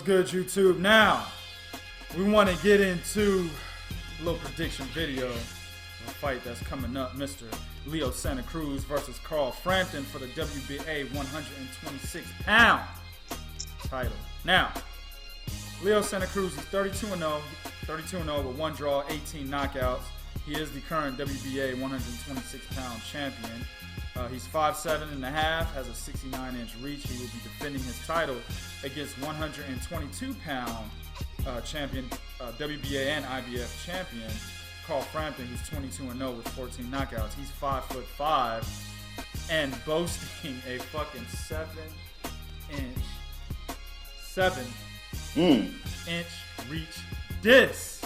good, YouTube? Now, we want to get into a little prediction video of a fight that's coming up. Mr. Leo Santa Cruz versus Carl Frampton for the WBA 126-pound title. Now, Leo Santa Cruz is 32-0 with 1 draw, 18 knockouts. He is the current WBA 126-pound champion. He's 5'7.5", has a 69-inch reach. He will be defending his title against 122-pound champion, WBA and IBF champion, Carl Frampton, who's 22-0 with 14 knockouts. He's 5'5" and boasting a fucking 7-inch reach disc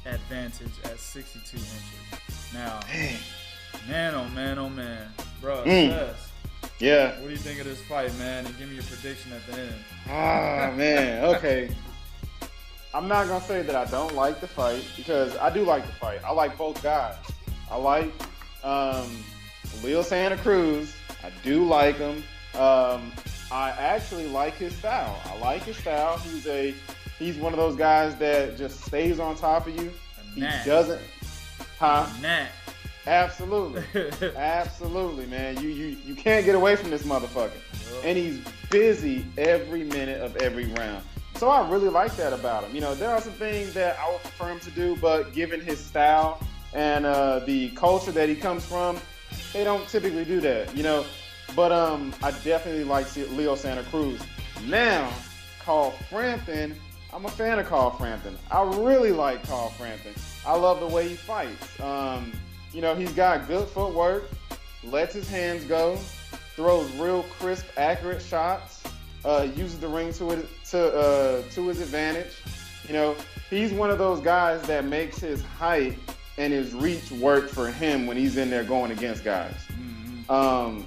advantage at 62 inches. Now, man, oh man, oh man. Bro, yeah. What do you think of this fight, man? And give me your prediction at the end. Ah, man. Okay. I'm not going to say that I don't like the fight, because I do like the fight. I like both guys. I like Leo Santa Cruz. I do like him. I actually like his style. I like his style. He's one of those guys that just stays on top of you. He doesn't. Absolutely. Absolutely, man. You can't get away from this motherfucker. Yep. And he's busy every minute of every round. So I really like that about him. You know, there are some things that I would prefer him to do, but given his style and the culture that he comes from, they don't typically do that, you know. But I definitely like Leo Santa Cruz. Now, Carl Frampton, I'm a fan of Carl Frampton. I really like Carl Frampton. I love the way he fights. You know, he's got good footwork, lets his hands go, throws real crisp, accurate shots, uses the ring to his advantage. You know, he's one of those guys that makes his height and his reach work for him when he's in there going against guys. Mm-hmm.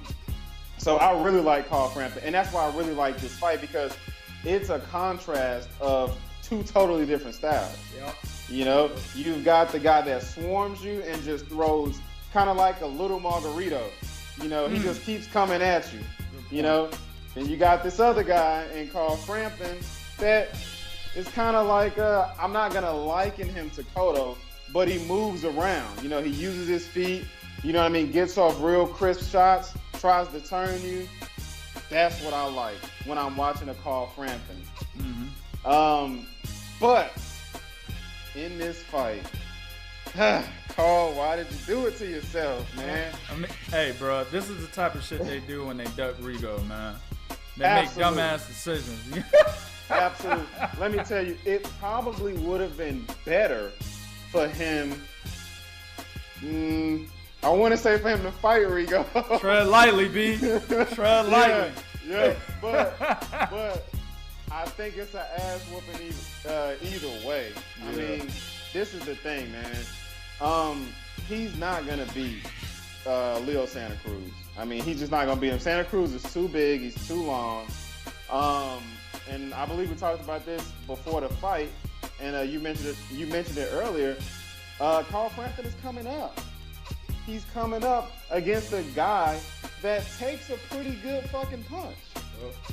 So I really like Carl Frampton, and that's why I really like this fight, because it's a contrast of two totally different styles. Yep. You know, you've got the guy that swarms you and just throws kind of like a little margarito. You know, he just keeps coming at you, you know. And you got this other guy in Carl Frampton that is kind of like, I'm not going to liken him to Cotto, but he moves around. You know, he uses his feet, you know what I mean, gets off real crisp shots, tries to turn you. That's what I like when I'm watching a Carl Frampton. Mm-hmm. But in this fight, Carl, why did you do it to yourself, man? I mean, hey, bro, this is the type of shit they do when they duck Rigo, man. They Absolutely. make dumbass decisions. Absolutely. Let me tell you, it probably would have been better for him. I want to say for him to fight Rigo. Tread lightly, B. Tread lightly. Yeah, but I think it's an ass whooping either way. Yeah. I mean, this is the thing, man. He's not gonna beat Leo Santa Cruz. I mean, he's just not gonna beat him. Santa Cruz is too big. He's too long. And I believe we talked about this before the fight. And you mentioned it earlier. Carl Frampton is coming up. He's coming up against a guy that takes a pretty good fucking punch.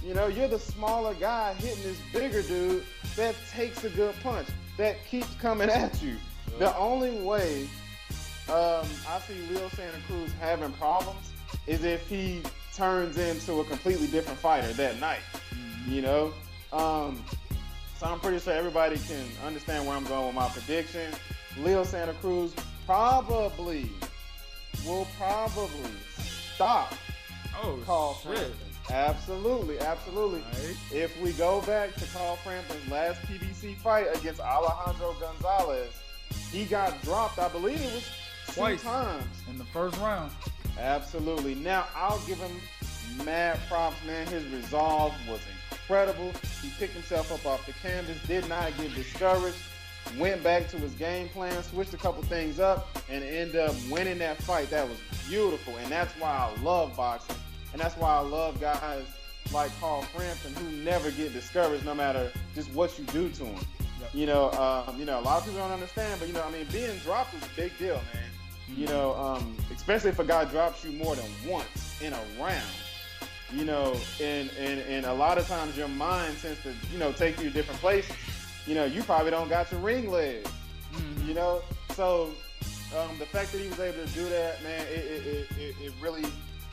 You know, you're the smaller guy hitting this bigger dude that takes a good punch, that keeps coming at you. The only way I see Leo Santa Cruz having problems is if he turns into a completely different fighter that night. You know? So I'm pretty sure everybody can understand where I'm going with my prediction. Leo Santa Cruz will probably stop Carl Frampton. Absolutely. Right. If we go back to Carl Frampton's last PBC fight against Alejandro Gonzalez, he got dropped, I believe it was twice 2 times. In the first round. Absolutely. Now, I'll give him mad props, man. His resolve was incredible. He picked himself up off the canvas, did not get discouraged, went back to his game plan, switched a couple things up, and ended up winning that fight. That was beautiful, and that's why I love boxing. And that's why I love guys like Carl Frampton who never get discouraged no matter just what you do to him. Yep. You know, a lot of people don't understand, but, being dropped is a big deal, man. Mm-hmm. You know, especially if a guy drops you more than once in a round. you know, and a lot of times your mind tends to, you know, take you to different places. You know, you probably don't got your ring legs, you know? So the fact that he was able to do that, man, it really,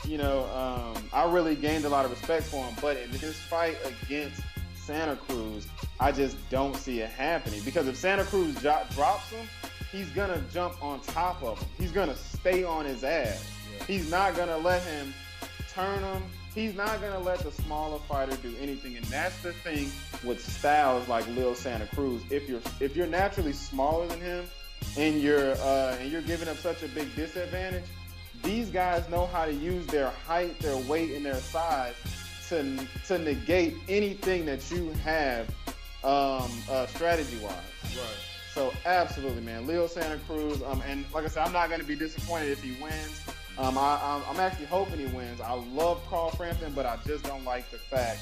you know, I really gained a lot of respect for him. But in this fight against Santa Cruz, I just don't see it happening. Because if Santa Cruz drops him, he's going to jump on top of him. He's going to stay on his ass. Yeah. He's not going to let him turn him. He's not going to let the smaller fighter do anything. And that's the thing with styles like Lil Santa Cruz. If you're naturally smaller than him and you're giving up such a big disadvantage, these guys know how to use their height, their weight, and their size to negate anything that you have strategy-wise. Right. So absolutely, man. Leo Santa Cruz, and like I said, I'm not going to be disappointed if he wins. I'm actually hoping he wins. I love Carl Frampton, but I just don't like the fact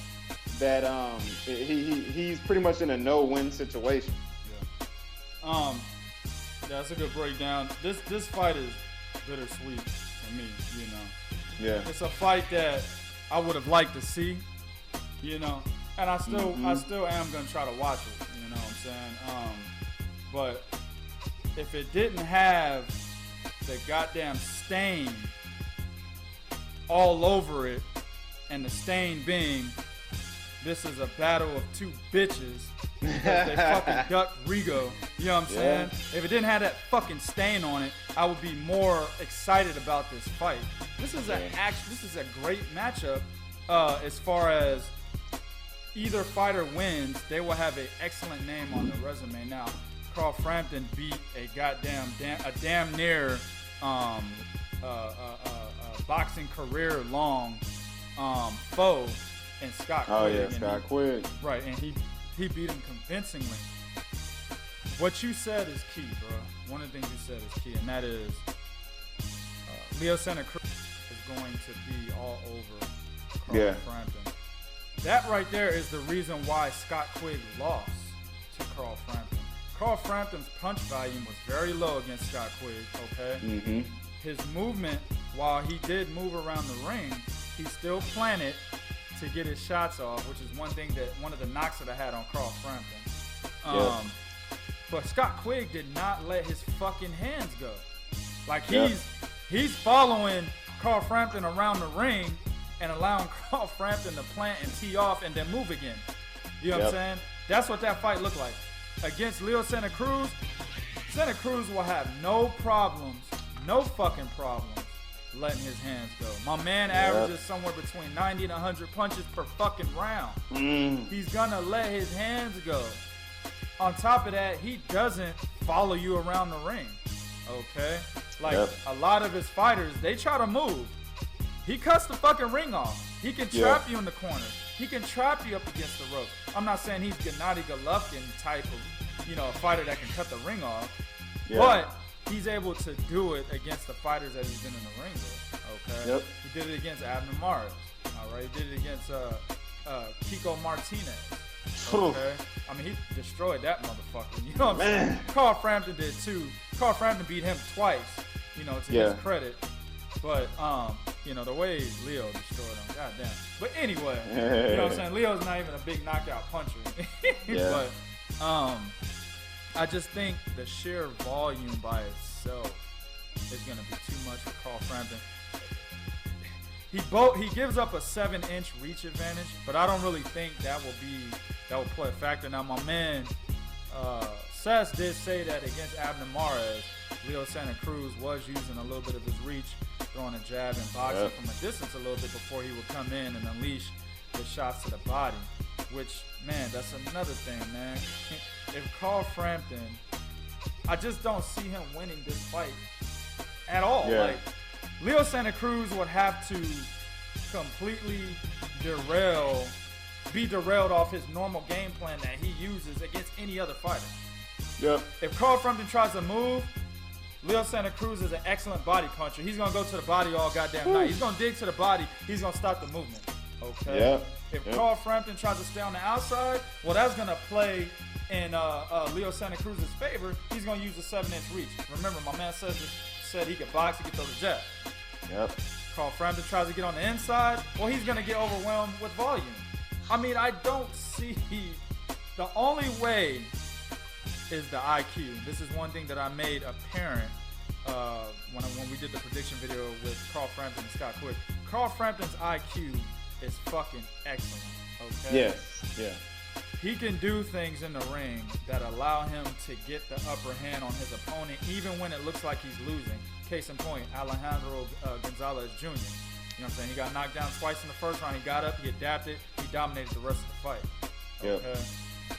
that he's pretty much in a no-win situation. Yeah. That's a good breakdown. This fight is bittersweet for me, you know. Yeah. It's a fight that I would have liked to see, you know, and I still am gonna try to watch it, you know what I'm saying? But if it didn't have the goddamn stain all over it, and the stain being this is a battle of two bitches because they fucking ducked Rigo, you know what I'm saying? If it didn't have that fucking stain on it, I would be more excited about this fight. This is a great matchup as far as either fighter wins, they will have an excellent name on their resume. Now, Carl Frampton beat a damn near boxing career long foe in Scott Quigg. Oh yeah, Scott Quigg. Right, and he beat him convincingly. What you said is key, bro. One of the things you said is key, and that is Leo Santa Cruz is going to be all over Carl Frampton. That right there is the reason why Scott Quigg lost to Carl Frampton. Carl Frampton's punch volume was very low against Scott Quigg, okay? Mm-hmm. His movement, while he did move around the ring, he still planted to get his shots off, which is one of the knocks that I had on Carl Frampton. But Scott Quigg did not let his fucking hands go. Like he's following Carl Frampton around the ring and allowing Carl Frampton to plant and tee off and then move again. You know what I'm saying? That's what that fight looked like. Against Leo Santa Cruz will have no fucking problems letting his hands go. My man averages somewhere between 90 and 100 punches per fucking round. He's gonna let his hands go. On top of that, he doesn't follow you around the ring. Okay? Like a lot of his fighters, they try to move. He cuts the fucking ring off. He can trap you in the corner. He can trap you up against the rope. I'm not saying he's Gennady Golovkin type of, a fighter that can cut the ring off. But he's able to do it against the fighters that he's been in the ring with. Okay? He did it against Abner Mares. All right? He did it against Kiko Martinez. Okay? I mean, he destroyed that motherfucker. You know what I'm saying? Carl Frampton did too. Carl Frampton beat him twice, to his credit. But, the way Leo destroyed him, goddamn. But anyway, you know what I'm saying? Leo's not even a big knockout puncher. But I just think the sheer volume by itself is going to be too much for Carl Frampton. He gives up a 7-inch reach advantage, but I don't really think that will play a factor. Now, my man Sess did say that against Abner Mares, Leo Santa Cruz was using a little bit of his reach, throwing a jab and boxing from a distance a little bit before he would come in and unleash the shots to the body. Which, man, that's another thing, man. If Carl Frampton, I just don't see him winning this fight at all. Like, Leo Santa Cruz would have to completely be derailed off his normal game plan that he uses against any other fighter. If Carl Frampton tries to move, Leo Santa Cruz is an excellent body puncher. He's going to go to the body all goddamn night. He's going to dig to the body. He's going to stop the movement. Okay? If Carl Frampton tries to stay on the outside, well, that's going to play in Leo Santa Cruz's favor. He's going to use the 7-inch reach. Remember, my man said he could box, he could throw the jab. Carl Frampton tries to get on the inside, well, he's going to get overwhelmed with volume. I mean, I don't see the only way is the IQ. This is one thing that I made apparent when we did the prediction video with Carl Frampton and Scott Quick. Carl Frampton's IQ is fucking excellent. Okay. Yes. Yeah. He can do things in the ring that allow him to get the upper hand on his opponent, even when it looks like he's losing. Case in point, Alejandro Gonzalez Jr. You know what I'm saying? He got knocked down twice in the first round. He got up, he adapted, he dominated the rest of the fight. Okay. Yep.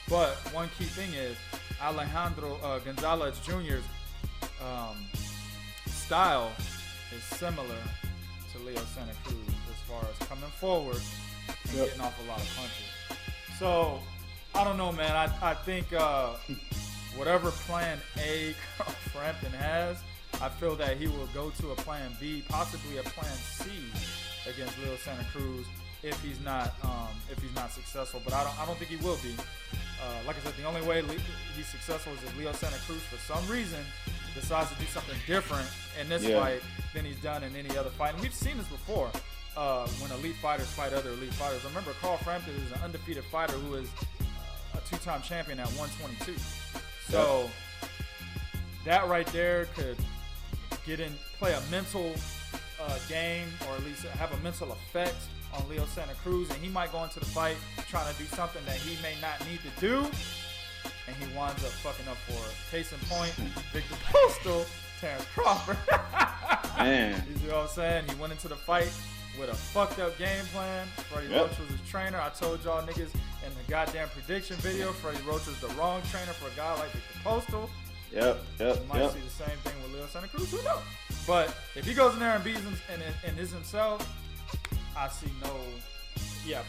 But one key thing is Alejandro Gonzalez Jr.'s style is similar to Leo Santa Cruz as far as coming forward and getting off a lot of punches. So, I don't know, man. I think whatever plan A Carl Frampton has, I feel that he will go to a plan B, possibly a plan C against Leo Santa Cruz if he's not successful. But I don't think he will be. Like I said, the only way he's successful is if Leo Santa Cruz, for some reason, decides to do something different in this fight than he's done in any other fight. And we've seen this before when elite fighters fight other elite fighters. Remember, Carl Frampton is an undefeated fighter who is a two-time champion at 122. So that right there could play a mental game, or at least have a mental effect on Leo Santa Cruz, and he might go into the fight trying to do something that he may not need to do, and he winds up fucking up for it. Case in point, Victor Postal, Terrence Crawford. Man. You see what I'm saying? He went into the fight with a fucked up game plan. Freddie Roach was his trainer. I told y'all niggas in the goddamn prediction video, Freddie Roach was the wrong trainer for a guy like Victor Postal. You might see the same thing with Leo Santa Cruz. Who knows? But if he goes in there and beats him and is himself, I see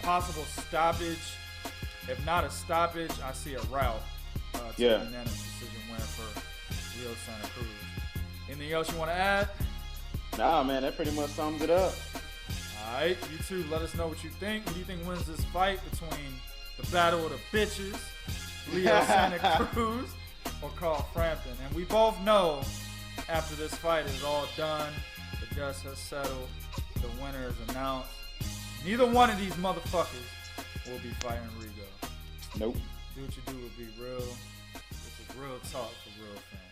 possible stoppage. If not a stoppage, I see a route to a unanimous decision win for Leo Santa Cruz. Anything else you want to add? Nah, man, that pretty much sums it up. All right, you two, let us know what you think. Who do you think wins this fight between the battle of the bitches, Leo Santa Cruz or Carl Frampton? And we both know after this fight is all done, the dust has settled, the winner is announced. Neither one of these motherfuckers will be fighting Rigo. Nope. Do what you do will be real. This is real talk for real fans.